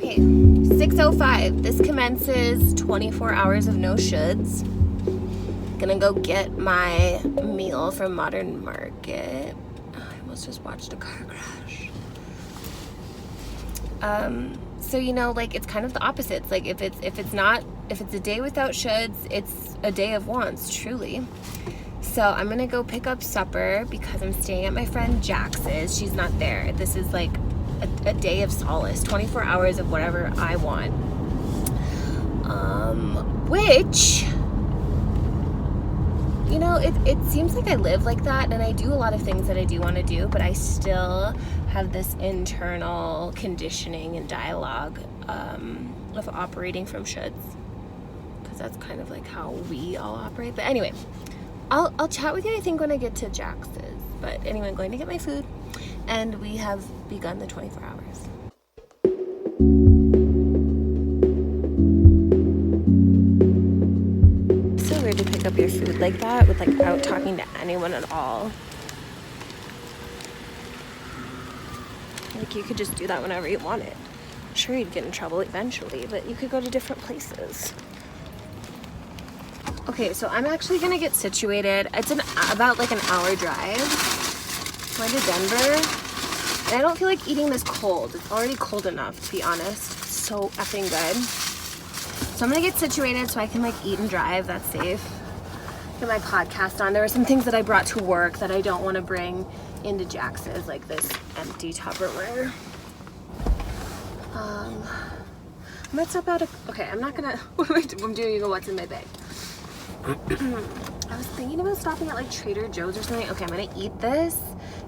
Okay, 6:05. This commences 24 hours of no shoulds. Gonna go get my meal from Modern Market. I almost just watched a car crash. So you know, like, it's kind of the opposite. It's like if it's a day without shoulds, it's a day of wants, truly. So I'm gonna go pick up supper because I'm staying at my friend Jax's. She's not there. This is like a day of solace, 24 hours of whatever I want. Which, you know, it seems like I live like that, and I do a lot of things that I do want to do, but I still have this internal conditioning and dialogue of operating from shoulds, because that's kind of like how we all operate. But anyway, I'll chat with you, I think, when I get to Jax's. But anyway, I'm going to get my food, and we have begun the 24 hours. It's so weird to pick up your food like that without talking to anyone at all. Like, you could just do that whenever you wanted. Sure, you'd get in trouble eventually, but you could go to different places. Okay, so I'm actually gonna get situated. It's about like an hour drive. Going to Denver. And I don't feel like eating this cold. It's already cold enough, to be honest. It's so effing good. So I'm gonna get situated so I can like eat and drive. That's safe. Get my podcast on. There were some things that I brought to work that I don't want to bring into Jax's, like this empty Tupperware. I'm gonna step out of, okay, I'm not gonna, what am I doing? I'm doing what's in my bag. I was thinking about stopping at like Trader Joe's or something. Okay, I'm gonna eat this.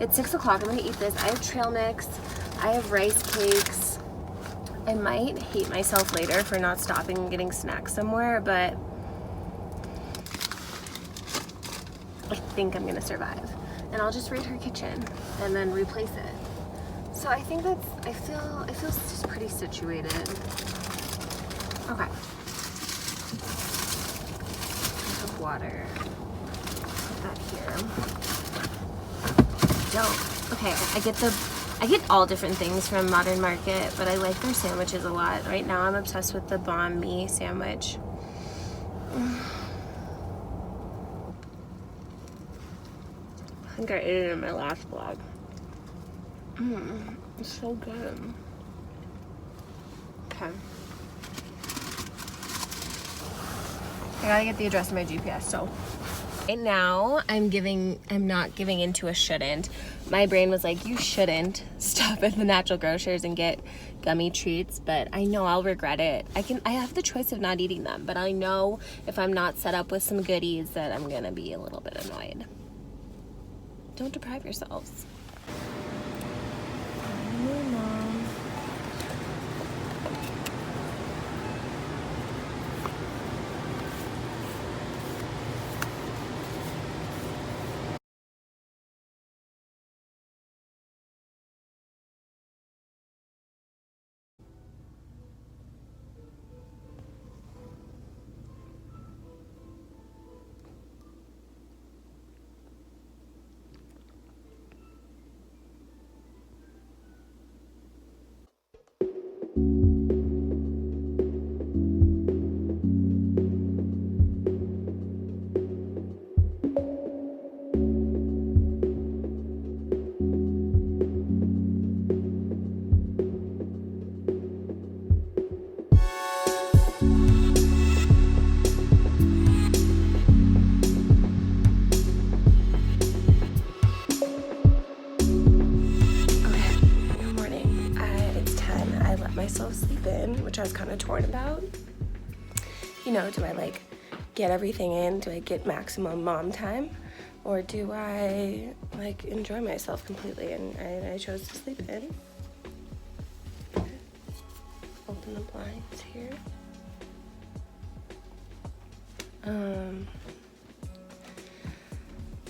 It's 6 o'clock. I'm gonna eat this. I have trail mix. I have rice cakes. I might hate myself later for not stopping and getting snacks somewhere, but I think I'm gonna survive. And I'll just raid her kitchen and then replace it. So I think I feel just pretty situated. Okay. Water. Put that here. Dope. Okay, I get all different things from Modern Market, but I like their sandwiches a lot. Right now I'm obsessed with the banh mi sandwich. I think I ate it in my last vlog. It's so good. Okay. I gotta get the address of my GPS, so. Right now, I'm not giving into a shouldn't. My brain was like, you shouldn't stop at the natural grocers and get gummy treats, but I know I'll regret it. I have the choice of not eating them, but I know if I'm not set up with some goodies that I'm gonna be a little bit annoyed. Don't deprive yourselves. Myself sleep in, which I was kind of torn about. You know, do I like get everything in? Do I get maximum mom time? Or do I like enjoy myself completely? And I chose to sleep in. Okay. Open the blinds here.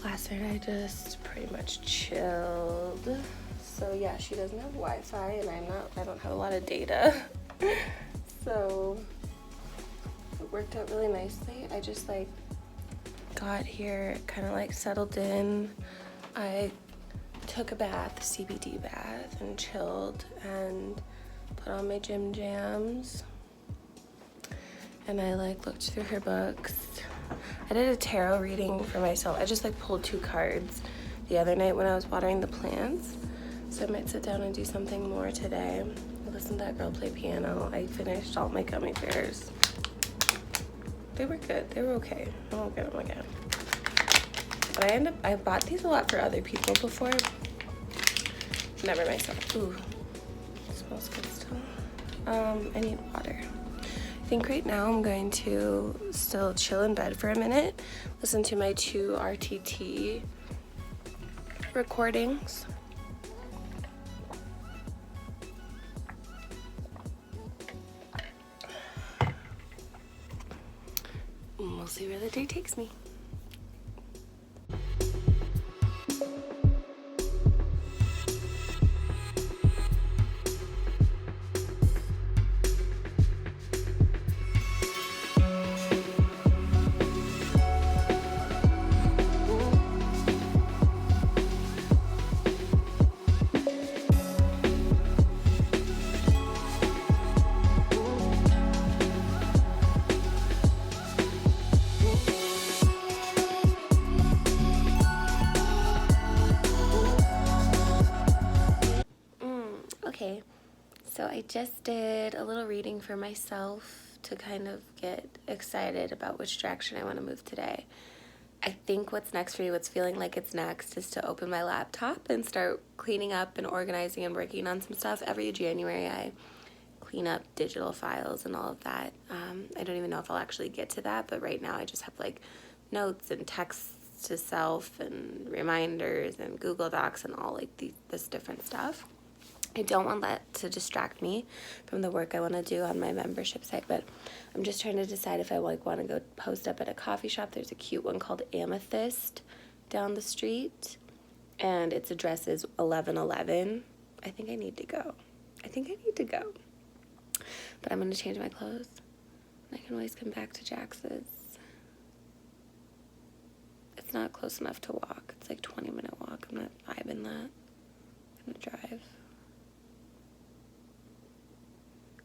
Last night I just pretty much chilled. So yeah, she doesn't have Wi-Fi and I don't have a lot of data. So it worked out really nicely. I just like got here, kind of like settled in. I took a bath, CBD bath, and chilled and put on my gym jams, and I like looked through her books. I did a tarot reading for myself. I just like pulled 2 cards the other night when I was watering the plants. So I might sit down and do something more today. Listen to that girl play piano. I finished all my gummy bears. They were good. They were okay. I won't get them again. But I bought these a lot for other people before. Never myself. Ooh, it smells good still. I need water. I think right now I'm going to still chill in bed for a minute, listen to my 2 RTT recordings. We'll see where the day takes me. Okay, so I just did a little reading for myself to kind of get excited about which direction I want to move today. I think what's next for me, what's feeling like it's next, is to open my laptop and start cleaning up and organizing and working on some stuff. Every January I clean up digital files and all of that. I don't even know if I'll actually get to that, but right now I just have like notes and texts to self and reminders and Google Docs and all like this different stuff. I don't want that to distract me from the work I want to do on my membership site, but I'm just trying to decide if I want to go post up at a coffee shop. There's a cute one called Amethyst down the street, and its address is 1111. I think I need to go. But I'm going to change my clothes, and I can always come back to Jax's. It's not close enough to walk. It's like 20-minute walk. I'm not vibing that. I'm going to drive.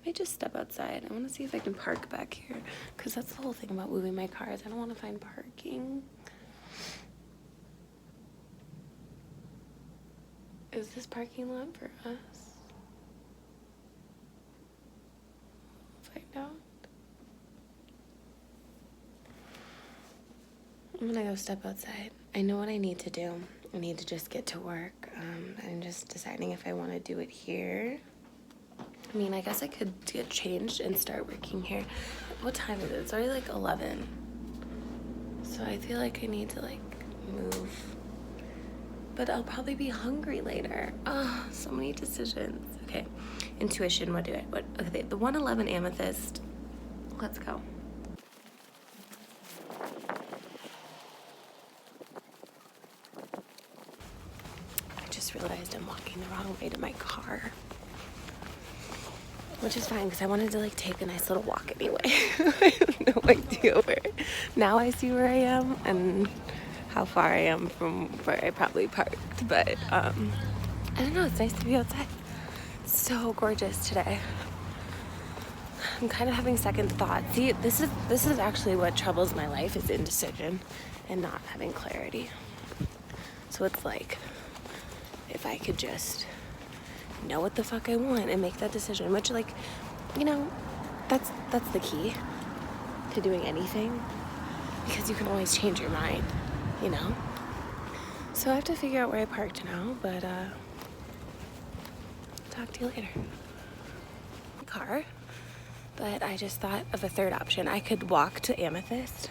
I might just step outside. I want to see if I can park back here, because that's the whole thing about moving my cars. I don't want to find parking. Is this parking lot for us? Find out. I'm gonna go step outside. I know what I need to do. I need to just get to work. I'm just deciding if I want to do it here. I mean, I guess I could get changed and start working here. What time is it? It's already like 11. So I feel like I need to like move. But I'll probably be hungry later. Oh, so many decisions. Okay, intuition, okay, the 111 Amethyst. Let's go. I just realized I'm walking the wrong way to my car. Which is fine, because I wanted to like take a nice little walk anyway. I have no idea where. Now I see where I am and how far I am from where I probably parked. But I don't know, it's nice to be outside. It's so gorgeous today. I'm kind of having second thoughts. See, this is actually what troubles my life, is indecision and not having clarity. So it's like, if I could just know what the fuck I want and make that decision, which, like, you know, that's the key to doing anything, because you can always change your mind, you know. So I have to figure out where I parked now, but talk to you later. Car. But I just thought of a third option. I could walk to Amethyst,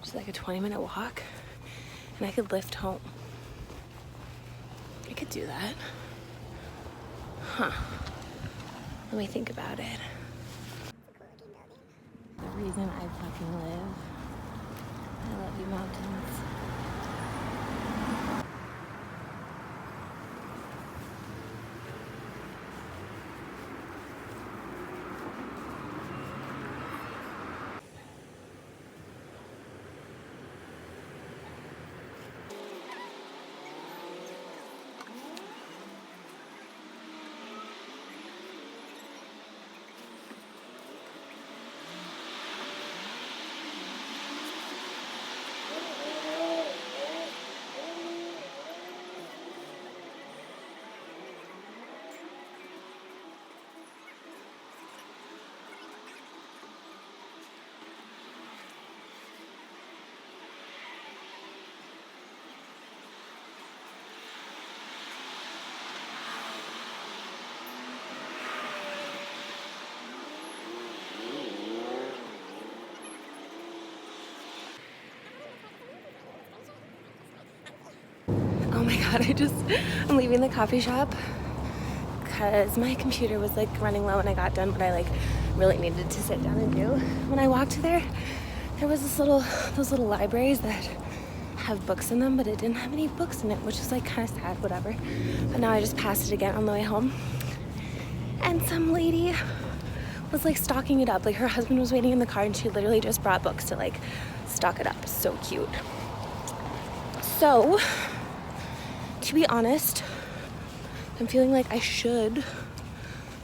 which is like a 20-minute walk, and I could lift home. I could do that. Huh. Let me think about it. The reason I fucking live. I love you, mountains. my god, I'm leaving the coffee shop because my computer was like running low and I got done what I like really needed to sit down and do. When I walked there was those little libraries that have books in them, but it didn't have any books in it, which is like kind of sad, whatever. But now I just passed it again on the way home. And some lady was like stocking it up. Like her husband was waiting in the car and she literally just brought books to like stock it up. So cute. So, to be honest, I'm feeling like I should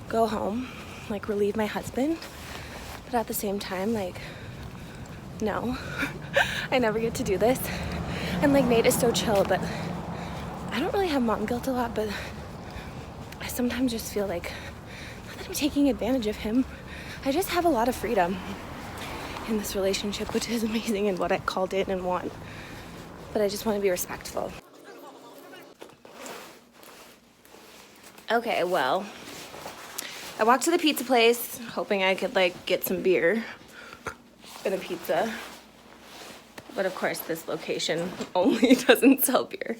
go home, like relieve my husband. But at the same time, like, no, I never get to do this. And like Nate is so chill, but I don't really have mom guilt a lot, but I sometimes just feel like, not that I'm taking advantage of him, I just have a lot of freedom in this relationship, which is amazing and what I called in and want. But I just want to be respectful. Okay, well, I walked to the pizza place, hoping I could like get some beer and a pizza. But of course, this location only doesn't sell beer.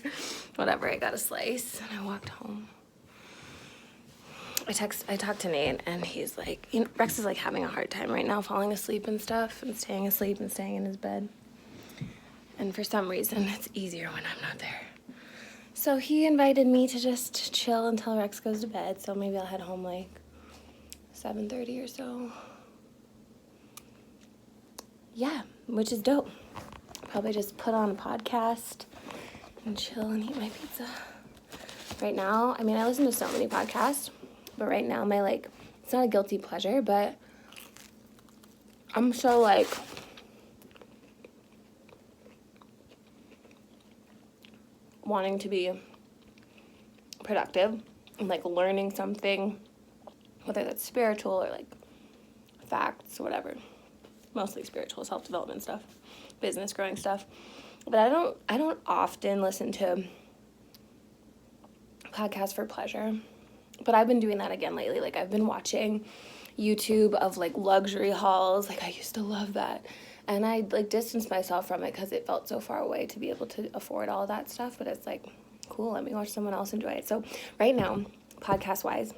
Whatever, I got a slice and I walked home. I talked to Nate and he's like, Rex is like having a hard time right now falling asleep and stuff and staying asleep and staying in his bed. And for some reason, it's easier when I'm not there. So he invited me to just chill until Rex goes to bed. So maybe I'll head home like 7:30 or so. Yeah, which is dope. Probably just put on a podcast and chill and eat my pizza. Right now, I mean, I listen to so many podcasts, but right now my like, it's not a guilty pleasure, but I'm so like, wanting to be productive and like learning something, whether that's spiritual or like facts or whatever. Mostly spiritual, self-development stuff, business growing stuff. But I don't often listen to podcasts for pleasure. But I've been doing that again lately. Like I've been watching YouTube of like luxury hauls. Like I used to love that. And I like distanced myself from it because it felt so far away to be able to afford all that stuff. But it's like, cool, let me watch someone else enjoy it. So right now, podcast-wise,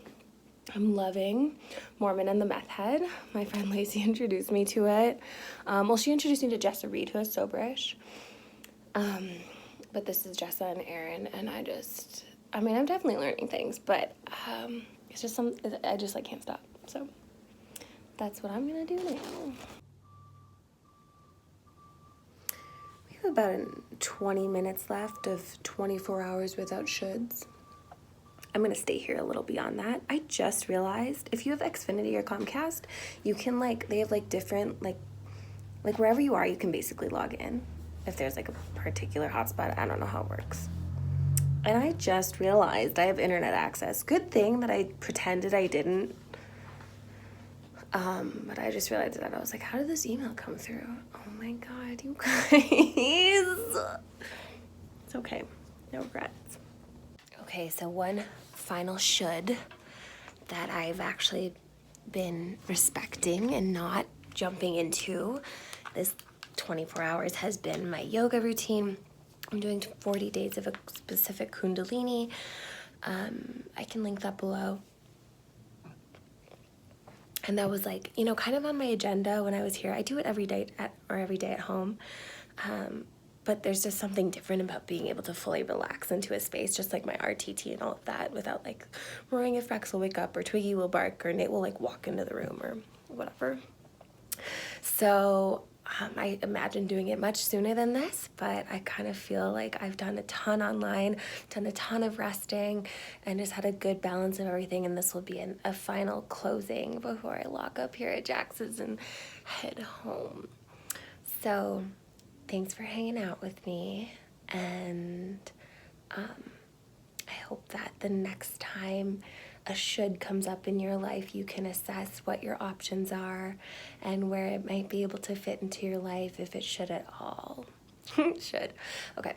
I'm loving Mormon and the Meth Head. My friend Lacey introduced me to it. Well, she introduced me to Jessa Reed, who is soberish. But this is Jessa and Aaron, and I'm definitely learning things, but it's just I just like can't stop. So that's what I'm gonna do now. We have about 20 minutes left of 24 hours without shoulds. I'm gonna stay here a little beyond that. I just realized if you have Xfinity or Comcast, you can they have different like wherever you are, you can basically log in. If there's like a particular hotspot, I don't know how it works. And I just realized I have internet access. Good thing that I pretended I didn't. But I just realized that I was like, how did this email come through? Oh my God, you guys. It's okay, no regrets. Okay, so one final should that I've actually been respecting and not jumping into this 24 hours has been my yoga routine. I'm doing 40 days of a specific Kundalini. I can link that below. And that was kind of on my agenda when I was here. I do it every day at home. But there's just something different about being able to fully relax into a space, just like my RTT and all of that, without worrying if Rex will wake up or Twiggy will bark or Nate will walk into the room or whatever. So I imagine doing it much sooner than this, but I kind of feel like I've done a ton online, done a ton of resting, and just had a good balance of everything, and this will be a final closing before I lock up here at Jax's and head home. So thanks for hanging out with me, and I hope that the next time a should comes up in your life, you can assess what your options are and where it might be able to fit into your life, if it should at all. Should. Okay.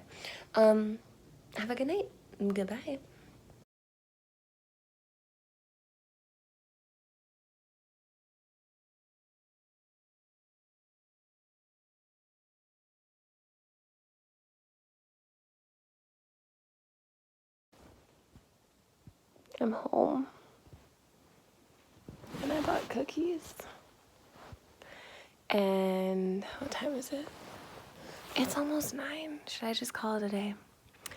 Have a good night. Goodbye. I'm home. And I bought cookies. And what time is it? It's almost 9. Should I just call it a day? I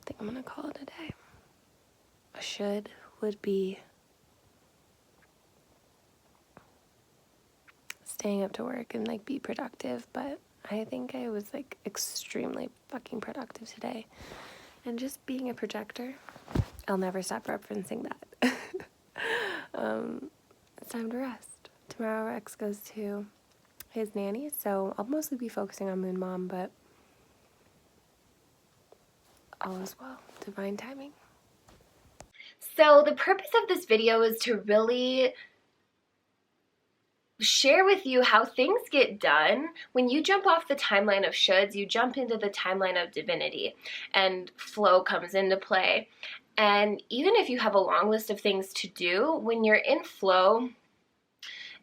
think I'm gonna call it a day. A should would be staying up to work and like be productive, but I think I was like extremely fucking productive today. And just being a projector, I'll never stop referencing that. It's time to rest. Tomorrow Rex goes to his nanny, so I'll mostly be focusing on Moon Mom, but all is well. Divine timing. So the purpose of this video is to really share with you how things get done. When you jump off the timeline of shoulds, you jump into the timeline of divinity, and flow comes into play. And even if you have a long list of things to do, when you're in flow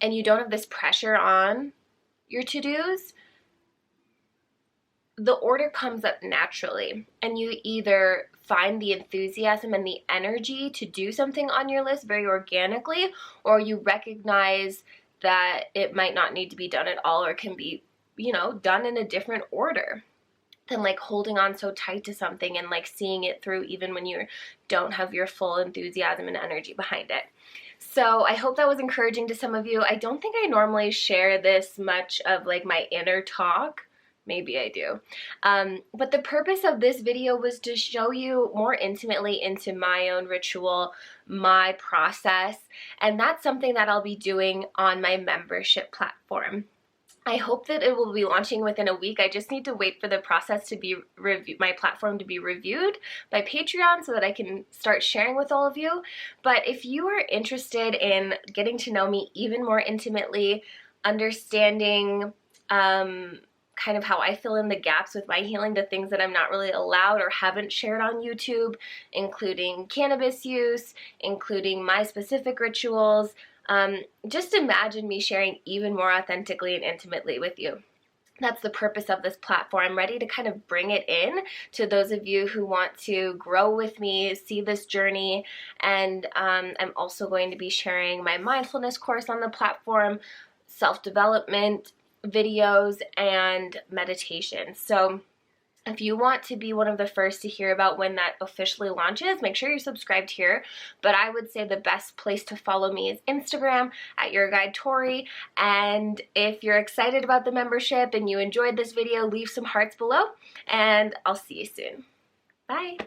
and you don't have this pressure on your to-dos, the order comes up naturally, and you either find the enthusiasm and the energy to do something on your list very organically, or you recognize that it might not need to be done at all, or can be, done in a different order than like holding on so tight to something and like seeing it through even when you don't have your full enthusiasm and energy behind it. So I hope that was encouraging to some of you. I don't think I normally share this much of like my inner talk. Maybe I do. But the purpose of this video was to show you more intimately into my own ritual, my process, and that's something that I'll be doing on my membership platform. I hope that it will be launching within a week. I just need to wait for the process to be my platform to be reviewed by Patreon so that I can start sharing with all of you. But if you are interested in getting to know me even more intimately, understanding kind of how I fill in the gaps with my healing, the things that I'm not really allowed or haven't shared on YouTube, including cannabis use, including my specific rituals, just imagine me sharing even more authentically and intimately with you. That's the purpose of this platform. I'm ready to kind of bring it in to those of you who want to grow with me, see this journey, and I'm also going to be sharing my mindfulness course on the platform, self-development videos, and meditation. So if you want to be one of the first to hear about when that officially launches, make sure you're subscribed here. But I would say the best place to follow me is Instagram at YourGuideTori. And if you're excited about the membership and you enjoyed this video, leave some hearts below, and I'll see you soon. Bye.